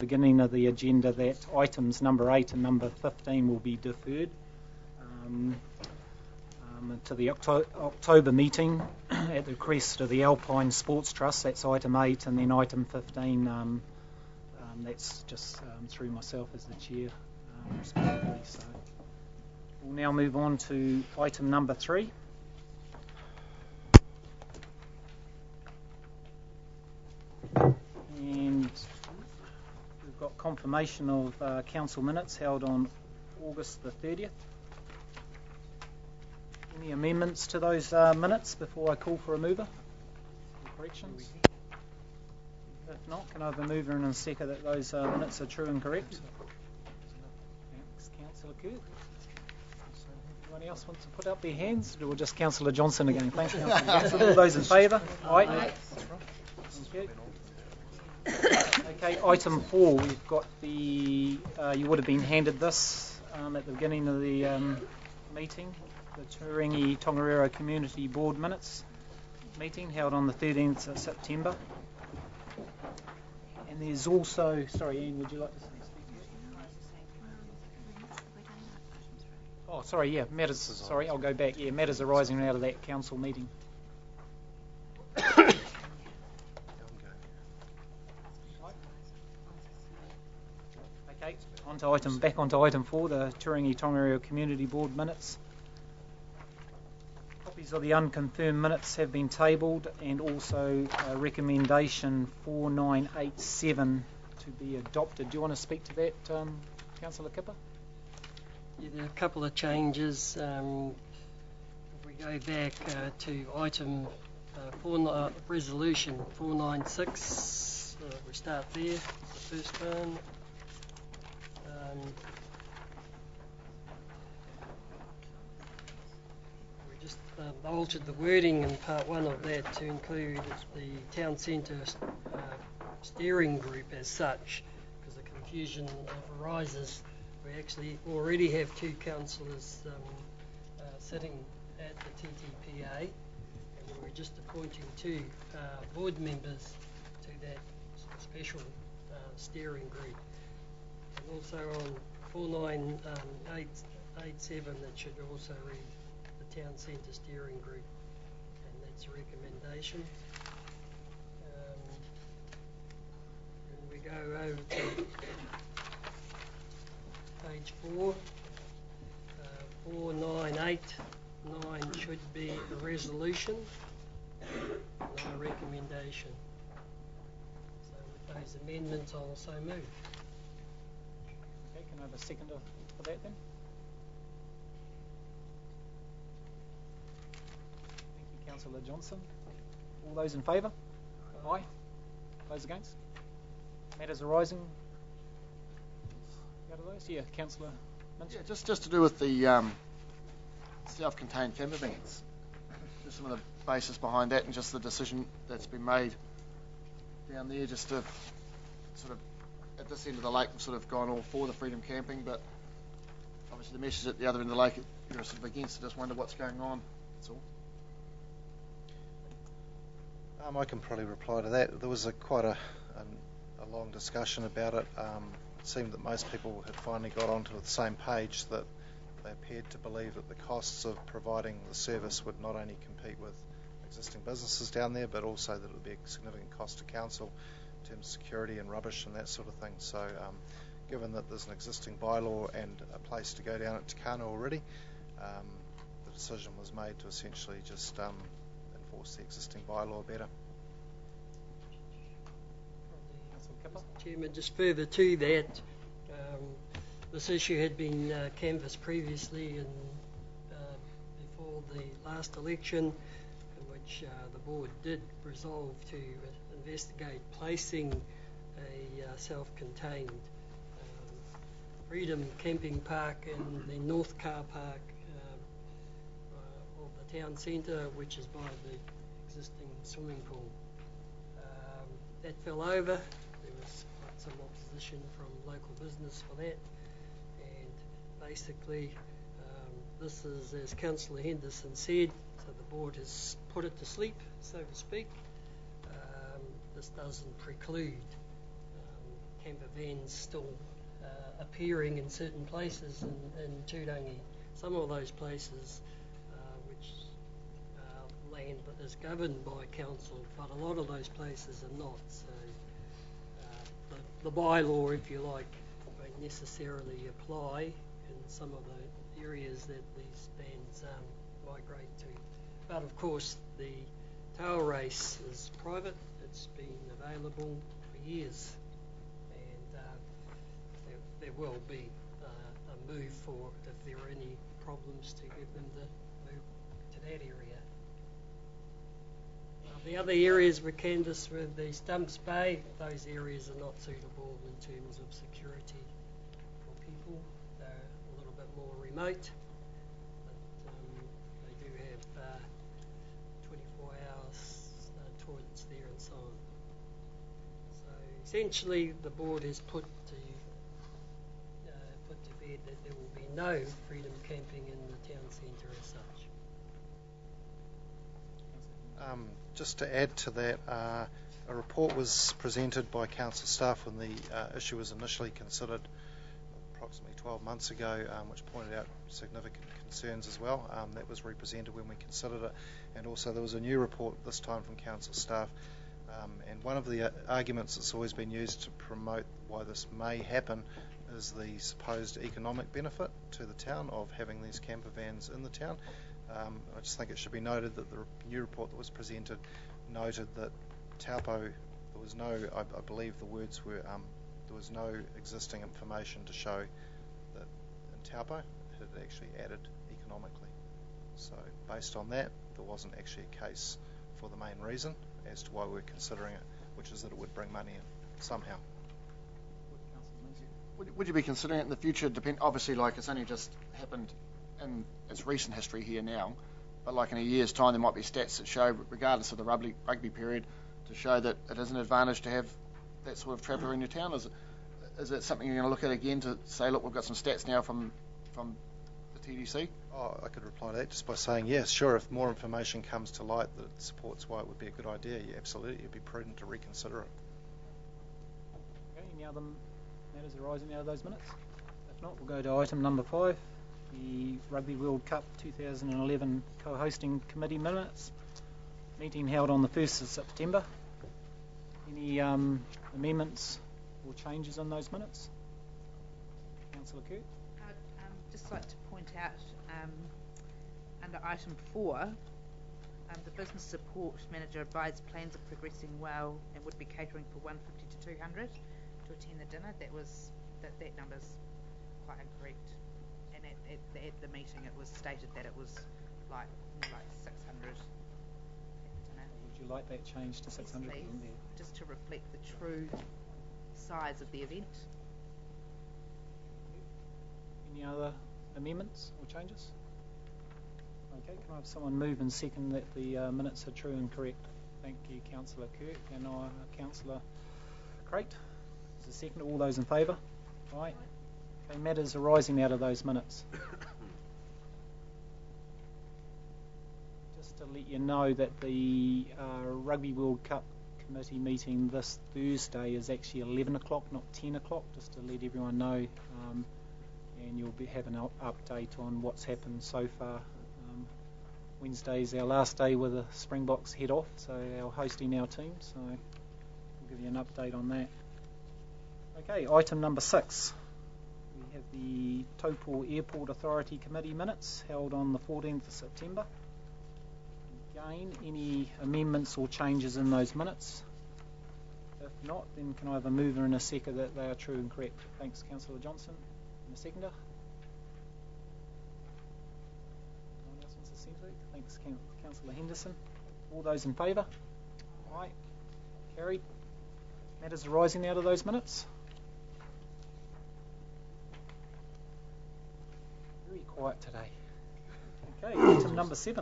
Beginning of the agenda that items number 8 and number 15 will be deferred to the October meeting at the request of the Alpine Sports Trust. That's item 8, and then item 15, that's just through myself as the chair respectively. So we'll now move on to item number 3. And we've got confirmation of council minutes held on August the 30th. Any amendments to those minutes before I call for a mover? Or corrections? If not, can I have a mover and a seconder that those minutes are true and correct? Thanks, Councillor Kerr. Anyone else want to put up their hands? Or just Councillor Johnson again? Thanks, Councillor Johnson. All those in favour? Aye. Thank you. Okay, item 4, we've got the, you would have been handed this at the beginning of the meeting, the Turangi-Tongariro Community Board Minutes meeting held on the 13th of September. And there's also, sorry Ian, would you like to speak? Oh, sorry, yeah, matters, sorry, I'll go back. Yeah, matters arising out of that council meeting. Okay, back onto item 4, the Turangi-Tongariro Community Board Minutes. Copies of the unconfirmed minutes have been tabled, and also recommendation 4987 to be adopted. Do you want to speak to that, Councillor Kipper? Yeah, there are a couple of changes. If we go back to item resolution 496, we start there, the first one. We just altered the wording in part 1 of that to include the town centre steering group as such, because the confusion arises. We actually already have 2 councillors sitting at the TTPA, and we're just appointing 2 board members to that special steering group. And also on 4987, that should also read the town centre steering group, and that's a recommendation. And we go over to page 4. 4989 should be a resolution, not a recommendation. So with those amendments, I'll also move. Okay, can I have a seconder for that then? Thank you, Councillor Johnson. All those in favour? Aye. Those against? Matters arising out of those? Yeah, Councillor Minster. Yeah, just to do with the self-contained camper vans. Just some of the basis behind that, and just the decision that's been made down there, just to sort of at this end of the lake, we've sort of gone all for the freedom camping, but obviously the message at the other end of the lake, you're sort of against it. Just wonder what's going on. That's all. I can probably reply to that. There was quite a long discussion about it. It seemed that most people had finally got onto the same page, that they appeared to believe that the costs of providing the service would not only compete with existing businesses down there, but also that it would be a significant cost to council in terms of security and rubbish and that sort of thing. So given that there's an existing bylaw and a place to go down at Takano already, the decision was made to essentially just enforce the existing bylaw better. Chairman, just further to that, this issue had been canvassed previously and before the last election, in which the board did resolve to investigate placing a self-contained freedom camping park in the north car park of the town centre, which is by the existing swimming pool. That fell over. There was some opposition from local business for that, and basically this is, as Councillor Henderson said, so the board has put it to sleep, so to speak. This doesn't preclude camper vans still appearing in certain places in Turangi. Some of those places which land that is governed by council, but a lot of those places are not. So the bylaw, if you like, won't necessarily apply in some of the areas that these vans migrate to. But of course, the tail race is private. It's been available for years, and there will be a move for, if there are any problems, to get them to move to that area. The other areas we canvassed with the Stumps Bay, those areas are not suitable in terms of security for people. They're a little bit more remote, but they do have 24 hours toilets there and so on. So essentially the board has put to bed that there will be no freedom camping in the town centre as such. Just to add to that, a report was presented by council staff when the issue was initially considered approximately 12 months ago, which pointed out significant concerns as well. That was represented when we considered it, and also there was a new report this time from council staff, and one of the arguments that's always been used to promote why this may happen is the supposed economic benefit to the town of having these camper vans in the town. I just think it should be noted that the new report that was presented noted that Taupo, there was no, I believe the words were, there was no existing information to show that in Taupo it had actually added economically. So based on that, there wasn't actually a case for the main reason as to why we're considering it, which is that it would bring money in somehow. Would you be considering it in the future? Obviously, like, it's only just happened in its recent history here now, but like in a year's time, there might be stats that show, regardless of the rugby period, to show that it is an advantage to have that sort of traveller in your town. Is it something you're going to look at again to say, look, we've got some stats now from the TDC? Oh, I could reply to that just by saying, yes, sure, if more information comes to light that supports why it would be a good idea, yeah, absolutely, it'd be prudent to reconsider it. Okay, any other matters arising out of those minutes? If not, we'll go to item number 5, the Rugby World Cup 2011 co-hosting committee minutes. Meeting held on the 1st of September. Any amendments or changes on those minutes? Councillor Kirk? I'd just like to point out under item 4, the business support manager advised plans are progressing well and would be catering for 150 to 200 to attend the dinner. That number's quite incorrect, and at the meeting it was stated that it was like more like 600 at the dinner. Would you like that changed to 600? Yes, please, just to reflect the true size of the event. Any other amendments or changes? Okay, can I have someone move and second that the minutes are true and correct? Thank you, Councillor Kirk, and Councillor Crate. Is a second? All those in favour? Aye. Okay, matters arising out of those minutes. Just to let you know that the Rugby World Cup committee meeting this Thursday is actually 11 o'clock, not 10 o'clock, just to let everyone know, and you'll have an update on what's happened so far. Wednesday's our last day with the Springboks head off, so our hosting our team, so we'll give you an update on that. Okay, item number 6. We have the Taupo Airport Authority Committee minutes held on the 14th of September. Again, any amendments or changes in those minutes? If not, then can I have a mover and a seconder that they are true and correct? Thanks, Councillor Johnson. And a seconder? No one else wants to second? Thanks, Councillor Henderson. All those in favour? Aye. Carried. Matters arising out of those minutes? Very quiet today. Okay, item number 7.